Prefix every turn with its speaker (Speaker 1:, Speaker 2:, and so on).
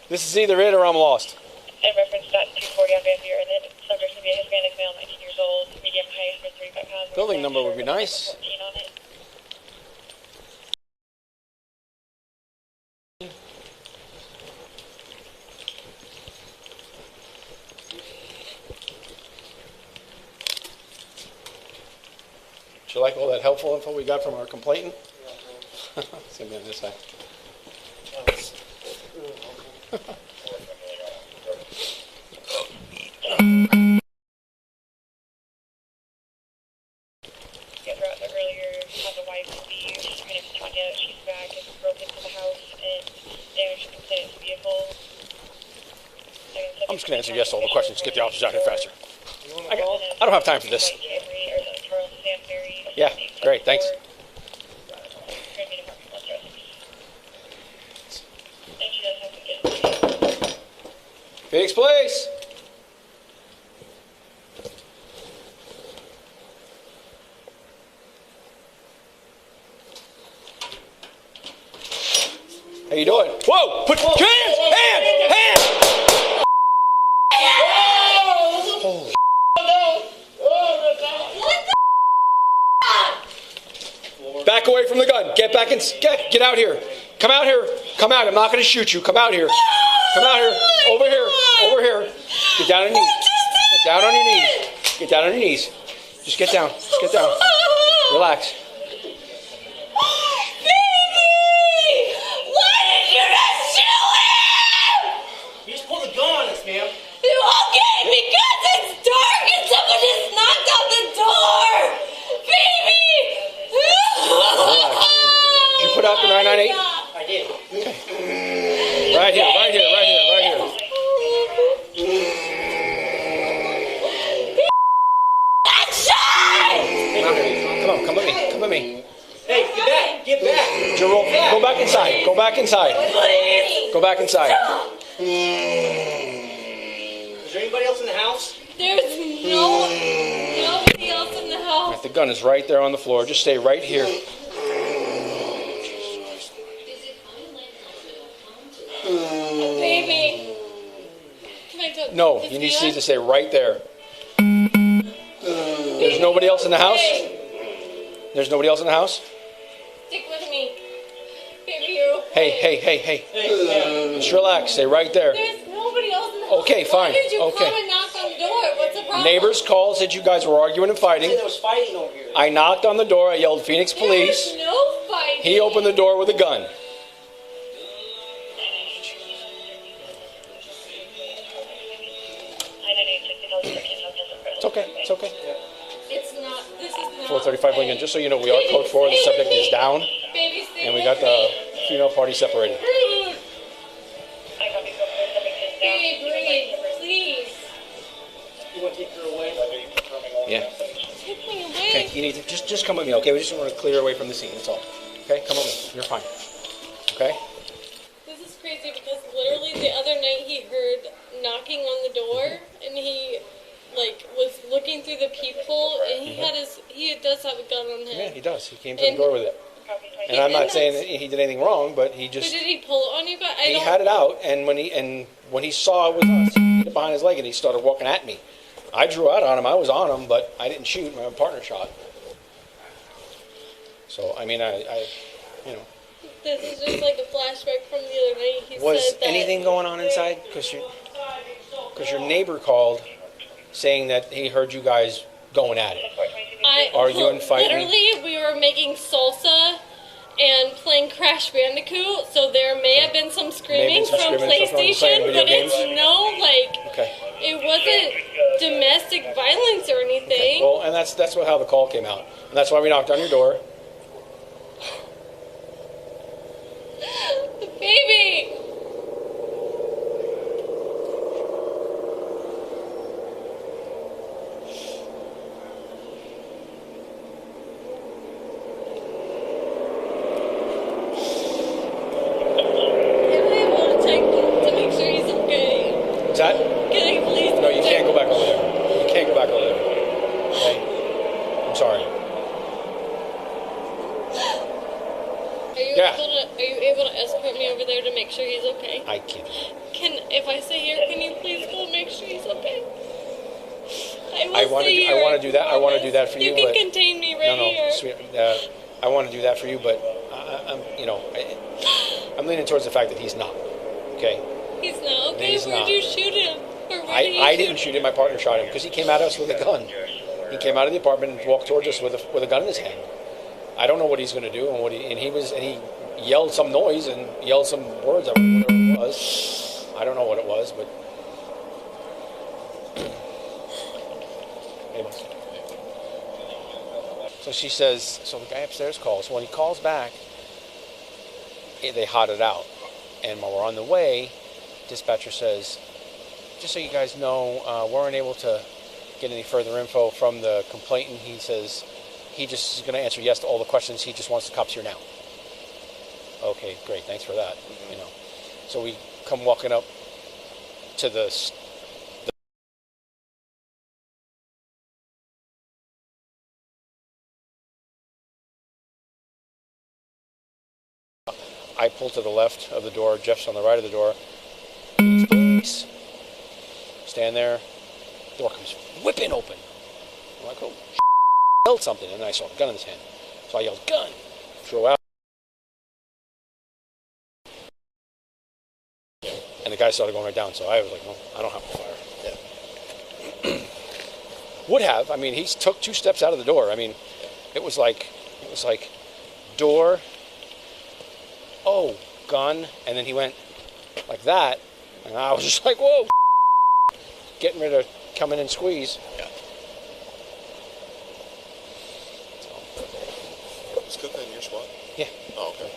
Speaker 1: This is either it or I'm lost.
Speaker 2: In reference to that 240 on Van Buren, the subject should be a Hispanic male, 19 years old, medium height, 135 pounds.
Speaker 1: Building number would be nice.
Speaker 2: 14 on it.
Speaker 1: Do you like all that helpful info we got from our complainant? Same thing this side.
Speaker 2: Yeah, throughout the earlier, had the wife leave, her name is Tanya, she's back and broke into the house and damaged the complainant's vehicle.
Speaker 1: I'm just going to answer yes to all the questions. Get the officers out here faster. I don't have time for this. Yeah, great, thanks. Phoenix Police! How you doing? Whoa! Put hands! Hands! Holy back away from the gun. Get back and get out here. Come out here. Come out. I'm not going to shoot you. Come out here. Come out here. Over here. Over here. Get down on your knees. Get down on your knees. Get down on your knees. Just get down. Just get down. Relax.
Speaker 3: You okay? Because it's dark and someone just knocked on the door! Baby!
Speaker 1: Did you put out the 998?
Speaker 4: I did.
Speaker 1: Okay. Right here, right here, right here, right here. Come on, come with me, come with me.
Speaker 4: Hey, get back, get back.
Speaker 1: Jerome, go back inside, go back inside. Go back inside.
Speaker 4: Is there anybody else in the house?
Speaker 3: There's nobody else in the house.
Speaker 1: The gun is right there on the floor. Just stay right here.
Speaker 3: Baby. Can I go?
Speaker 1: No, you need to stay right there. There's nobody else in the house? There's nobody else in the house?
Speaker 3: Stick with me. Baby, you're
Speaker 1: Hey,
Speaker 3: okay.
Speaker 1: hey, hey, hey. Just relax. Stay right there.
Speaker 3: There's nobody else in the house.
Speaker 1: Okay, fine.
Speaker 3: Why did you
Speaker 1: Okay.
Speaker 3: come and knock on the door? What's the problem?
Speaker 1: Neighbors called, said you guys were arguing and fighting.
Speaker 4: There was fighting over here.
Speaker 1: I knocked on the door. I yelled, Phoenix Police.
Speaker 3: There was no fighting.
Speaker 1: He opened the door with a gun. It's okay. It's okay.
Speaker 3: It's not. This is not.
Speaker 1: 435 Lincoln. Just so you know, we are code 4. The subject is down.
Speaker 3: Baby, stay
Speaker 1: And we
Speaker 3: with
Speaker 1: got the
Speaker 3: me.
Speaker 1: female party separated.
Speaker 3: Baby, breathe, please.
Speaker 4: You want to take her away?
Speaker 1: Yeah.
Speaker 3: Take me away.
Speaker 1: Okay, you need to just come with me, okay? We just want to clear away from the scene, that's all. Okay, come with me. You're fine. Okay?
Speaker 3: This is crazy because literally the other night he heard knocking on the door and he was looking through the peephole and he does have a gun on him.
Speaker 1: Yeah, he does. He came to the door with it. And I'm not saying that he did anything wrong, but he just
Speaker 3: But did he pull it on you guys?
Speaker 1: he had it out, and when he saw it was us, he hit it behind his leg and he started walking at me. I drew out on him. I was on him, but I didn't shoot. My partner shot. So I mean, I
Speaker 3: This is just like a flashback from the other night. He
Speaker 1: was
Speaker 3: said that
Speaker 1: anything going on inside? Because your neighbor called saying that he heard you guys going at it. Arguing, fighting?
Speaker 3: Literally, we were making salsa and playing Crash Bandicoot, so there may have been some screaming from PlayStation, but it's it wasn't domestic violence or anything.
Speaker 1: Well, and that's how the call came out, and that's why we knocked on your door.
Speaker 3: Baby! Can I able to check to make sure he's okay?
Speaker 1: Is that?
Speaker 3: Can I please?
Speaker 1: No, you can't go back over there. You can't go back over there. Okay? I'm sorry.
Speaker 3: escort me over there to make sure he's okay?
Speaker 1: I can't.
Speaker 3: If I stay here, can you please go make sure he's okay?
Speaker 1: I want to do that. I want to do that for you.
Speaker 3: You can contain me right here.
Speaker 1: Sweet, I want to do that for you, but I'm leaning towards the fact that he's not. Okay.
Speaker 3: He's not okay.
Speaker 1: He's
Speaker 3: Where'd
Speaker 1: not.
Speaker 3: you shoot him?
Speaker 1: I didn't shoot him. My partner shot him because he came at us with a gun. He came out of the apartment and walked towards us with a gun in his hand. I don't know what he's going to do, and he yelled some noise and yelled some words out, whatever it was. I don't know what it was, but. So she says, so the guy upstairs calls. When he calls back, they hot it out. And while we're on the way, dispatcher says, just so you guys know, we weren't able to get any further info from the complainant. He says he just is going to answer yes to all the questions. He just wants the cops here now. Okay, great. Thanks for that. So we come walking up to the I pull to the left of the door. Jeff's on the right of the door. Police. Stand there. Door comes whipping open. I'm like, oh, yelled something, and then I saw a gun in his hand. So I yelled, gun. Throw out. And the guy started going right down. So I was like, well, I don't have to fire. Yeah. Would have. I mean, he took 2 steps out of the door. I mean, it was like door. Oh, gun. And then he went like that. And I was just like, whoa. Getting ready to come in and squeeze. Yeah.
Speaker 5: Is Cook in your squad?
Speaker 1: Yeah.
Speaker 5: Oh, okay.